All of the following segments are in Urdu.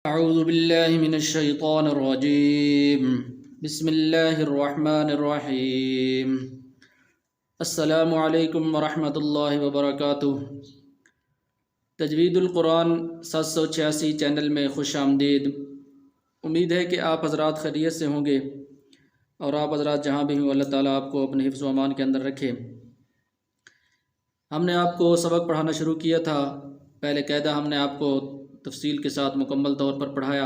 أعوذ بالله من الشيطان الرجيم. بسم الله الرحمن الرحيم. السلام علیکم ورحمۃ اللہ وبرکاتہ. تجوید القرآن 786 چینل میں خوش آمدید. امید ہے کہ آپ حضرات خیریت سے ہوں گے اور آپ حضرات جہاں بھی ہوں اللہ تعالیٰ آپ کو اپنے حفظ و امان کے اندر رکھے. ہم نے آپ کو سبق پڑھانا شروع کیا تھا. پہلے قاعدہ ہم نے آپ کو تفصیل کے ساتھ مکمل طور پر پڑھایا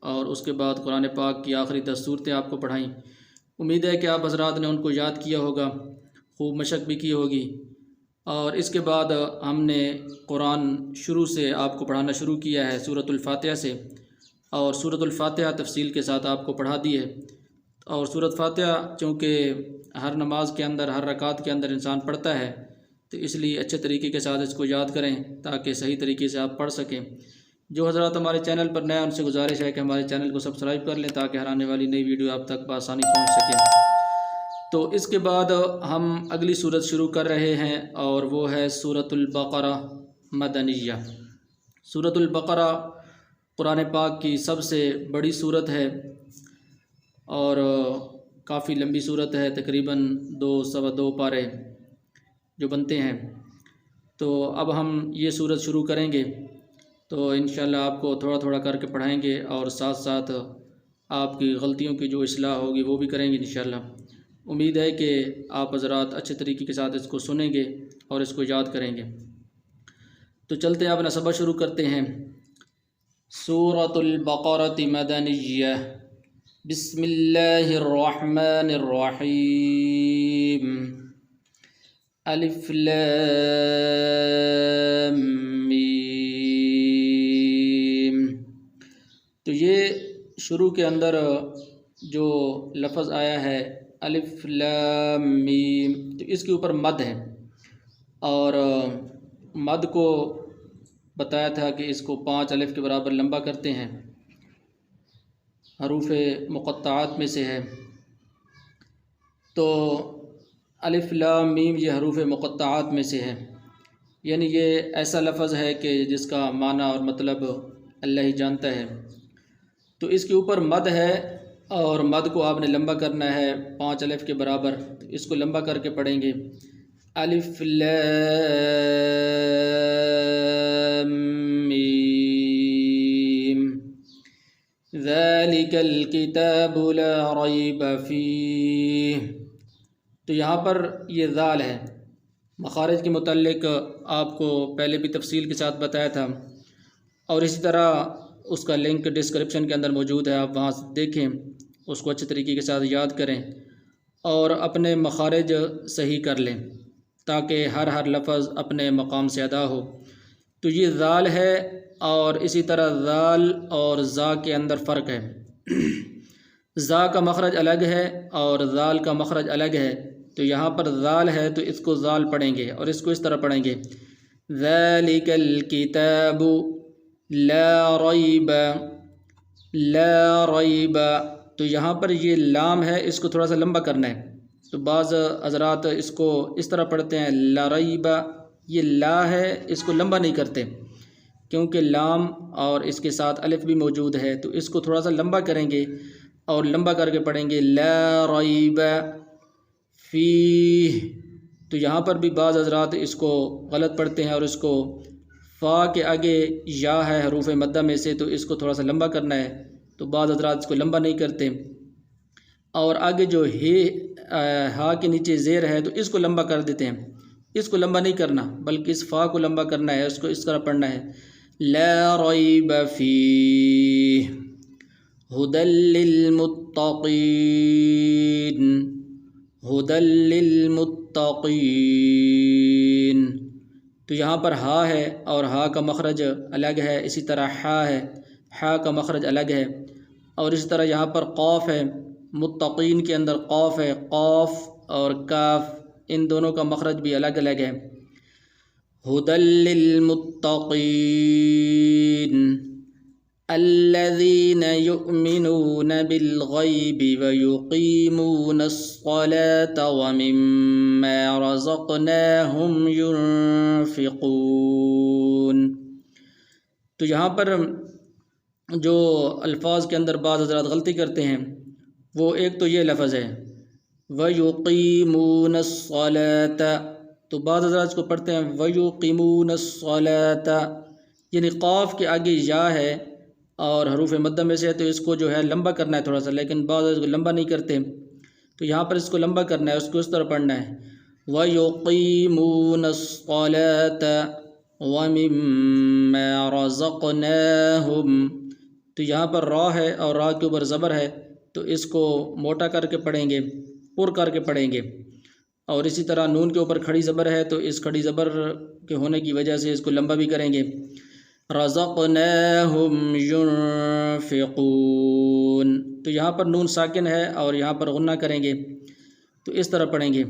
اور اس کے بعد قرآن پاک کی آخری 10 صورتیں آپ کو پڑھائیں. امید ہے کہ آپ حضرات نے ان کو یاد کیا ہوگا، خوب مشق بھی کی ہوگی. اور اس کے بعد ہم نے قرآن شروع سے آپ کو پڑھانا شروع کیا ہے سورۃ الفاتحہ سے، اور سورۃ الفاتحہ تفصیل کے ساتھ آپ کو پڑھا دی ہے. اور سورۃ فاتحہ چونکہ ہر نماز کے اندر ہر رکعت کے اندر انسان پڑھتا ہے تو اس لیے اچھے طریقے کے ساتھ اس کو یاد کریں تاکہ صحیح طریقے سے آپ پڑھ سکیں. جو حضرات ہمارے چینل پر نئے ان سے گزارش ہے کہ ہمارے چینل کو سبسکرائب کر لیں تاکہ ہر آنے والی نئی ویڈیو آپ تک بآسانی پہنچ سکے. تو اس کے بعد ہم اگلی صورت شروع کر رہے ہیں اور وہ ہے سورۃ البقرہ مدنیہ. سورۃ البقرہ قرآن پاک کی سب سے بڑی صورت ہے اور کافی لمبی صورت ہے، تقریباً 2 پارے جو بنتے ہیں. تو اب ہم یہ صورت شروع کریں گے تو انشاءاللہ آپ کو تھوڑا تھوڑا کر کے پڑھائیں گے اور ساتھ ساتھ آپ کی غلطیوں کی جو اصلاح ہوگی وہ بھی کریں گے انشاءاللہ. امید ہے کہ آپ حضرات اچھے طریقے کے ساتھ اس کو سنیں گے اور اس کو یاد کریں گے. تو چلتے ہیں اپنا سبق شروع کرتے ہیں. سورۃ البقرۃ مدنیہ. بسم اللہ الرحمن الرحیم. الف لام میم. تو یہ شروع کے اندر جو لفظ آیا ہے الف لام میم تو اس کے اوپر مد ہے، اور مد کو بتایا تھا کہ اس کو 5 الف کے برابر لمبا کرتے ہیں، حروف مقطعات میں سے ہے. تو الف لام میم یہ حروف مقطعات میں سے ہے، یعنی یہ ایسا لفظ ہے کہ جس کا معنی اور مطلب اللہ ہی جانتا ہے. تو اس کے اوپر مد ہے اور مد کو آپ نے لمبا کرنا ہے 5 الف کے برابر. تو اس کو لمبا کر کے پڑھیں گے الف لام میم ذالک الکتاب لا ریب فیہ. تو یہاں پر یہ ذال ہے. مخارج کے متعلق آپ کو پہلے بھی تفصیل کے ساتھ بتایا تھا، اور اسی طرح اس کا لنک ڈسکرپشن کے اندر موجود ہے، آپ وہاں سے دیکھیں، اس کو اچھے طریقے کے ساتھ یاد کریں اور اپنے مخارج صحیح کر لیں تاکہ ہر لفظ اپنے مقام سے ادا ہو. تو یہ ذال ہے، اور اسی طرح ذال اور زا کے اندر فرق ہے. زا کا مخرج الگ ہے اور ذال کا مخرج الگ ہے. تو یہاں پر ذال ہے تو اس کو ذال پڑھیں گے اور اس کو اس طرح پڑھیں گے ذالک الکتاب لا ریب. لا ریب. تو یہاں پر یہ لام ہے، اس کو تھوڑا سا لمبا کرنا ہے. تو بعض حضرات اس کو اس طرح پڑھتے ہیں لا ریب. یہ لا ہے، اس کو لمبا نہیں کرتے کیونکہ لام اور اس کے ساتھ الف بھی موجود ہے. تو اس کو تھوڑا سا لمبا کریں گے اور لمبا کر کے پڑھیں گے لا ریب فیہ. تو یہاں پر بھی بعض حضرات اس کو غلط پڑھتے ہیں اور اس کو فا کے آگے یا ہے حروف مدہ میں سے، تو اس کو تھوڑا سا لمبا کرنا ہے. تو بعض حضرات اس کو لمبا نہیں کرتے، اور آگے جو ہا کے نیچے زیر ہے تو اس کو لمبا کر دیتے ہیں. اس کو لمبا نہیں کرنا بلکہ اس فا کو لمبا کرنا ہے، اس کو اس طرح پڑھنا ہے لا ریب فیہ ھدی للمتقین. ھدی للمتقین. تو یہاں پر ہا ہے اور ہا کا مخرج الگ ہے، اسی طرح حا ہے، حا کا مخرج الگ ہے. اور اسی طرح یہاں پر قاف ہے، متقین کے اندر قاف ہے. قاف اور کاف ان دونوں کا مخرج بھی الگ الگ ہے. ھدی للمتقین الذین یؤمنون بالغیب ویقیمون الصلاة ومما رزقناہم ینفقون. تو یہاں پر جو الفاظ کے اندر بعض حضرات غلطی کرتے ہیں، وہ ایک تو یہ لفظ ہے وَيُقِيمُونَ الصَّلَاةَ، تو بعض حضرات اس کو پڑھتے ہیں وَيُقِيمُونَ الصَّلَاةَ، یعنی قاف کے آگے یا ہے اور حروف مدہ میں سے ہے، تو اس کو جو ہے لمبا کرنا ہے تھوڑا سا، لیکن بعض اس کو لمبا نہیں کرتے، تو یہاں پر اس کو لمبا کرنا ہے، اس کو اس طرح پڑھنا ہے وَيُقِيمُونَ الصَّلَاةَ وَمِمَّا رَزَقْنَاهُمْ، تو یہاں پر را ہے اور را کے اوپر زبر ہے، تو اس کو موٹا کر کے پڑھیں گے، پر کر کے پڑھیں گے، اور اسی طرح نون کے اوپر کھڑی زبر ہے، تو اس کھڑی زبر کے ہونے کی وجہ سے اس کو لمبا بھی کریں گے رَزَقْنَاهُمْ يُنْفِقُونَ، تو یہاں پر نون ساکن ہے اور یہاں پر غنہ کریں گے، تو اس طرح پڑھیں گے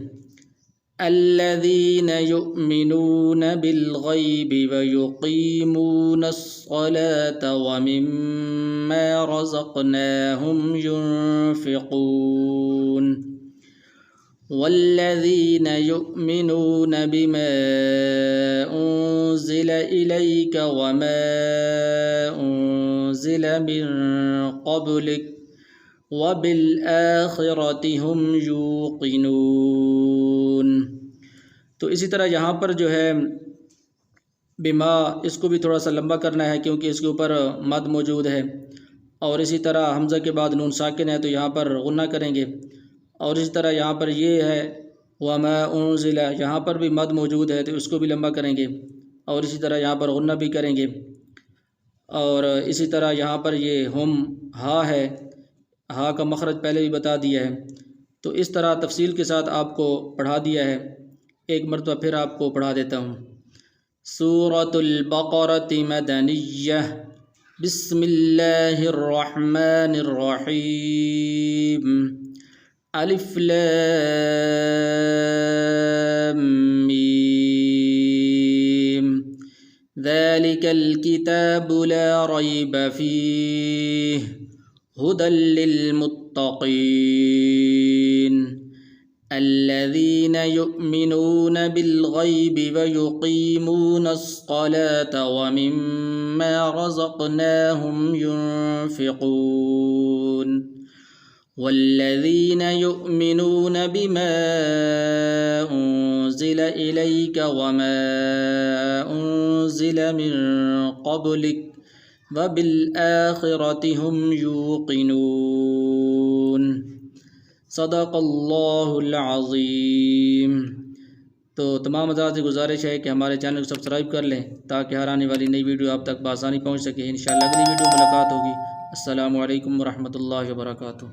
الذين يؤمنون بالغيب ويقيمون الصلاة ومما رزقناهم ينفقون والذين يؤمنون بما أنزل إليك وما أنزل من قبلك وبالآخرة هم يوقنون، تو اسی طرح یہاں پر جو ہے بما، اس کو بھی تھوڑا سا لمبا کرنا ہے کیونکہ اس کے اوپر مد موجود ہے، اور اسی طرح حمزہ کے بعد نون ساکن ہے تو یہاں پر غنہ کریں گے، اور اسی طرح یہاں پر یہ ہے وما انزل، یہاں پر بھی مد موجود ہے تو اس کو بھی لمبا کریں گے، اور اسی طرح یہاں پر غنہ بھی کریں گے، اور اسی طرح یہاں پر یہ ہم ہا ہے، ہا کا مخرج پہلے بھی بتا دیا ہے، تو اس طرح تفصیل کے ساتھ آپ کو پڑھا دیا ہے، ایک مرتبہ پھر آپ کو پڑھا دیتا ہوں۔ سورۃ البقرۃ مدنیہ، بسم اللہ الرحمن الرحیم، الف لام میم، ذالک الکتاب لا ریب فیہ هدى للمتقين الذين يؤمنون بالغيب ويقيمون الصلاة ومما رزقناهم ينفقون والذين يؤمنون بما أنزل إليك وما أنزل من قبلك وبالآخرة هم يوقنون، صدق اللہ العظیم۔ تو تمام حضرات سے گزارش ہے کہ ہمارے چینل کو سبسکرائب کر لیں تاکہ ہر آنے والی نئی ویڈیو آپ تک بآسانی پہنچ سکے۔ انشاءاللہ اگلی ویڈیو ملاقات ہوگی۔ السلام علیکم ورحمۃ اللہ وبرکاتہ۔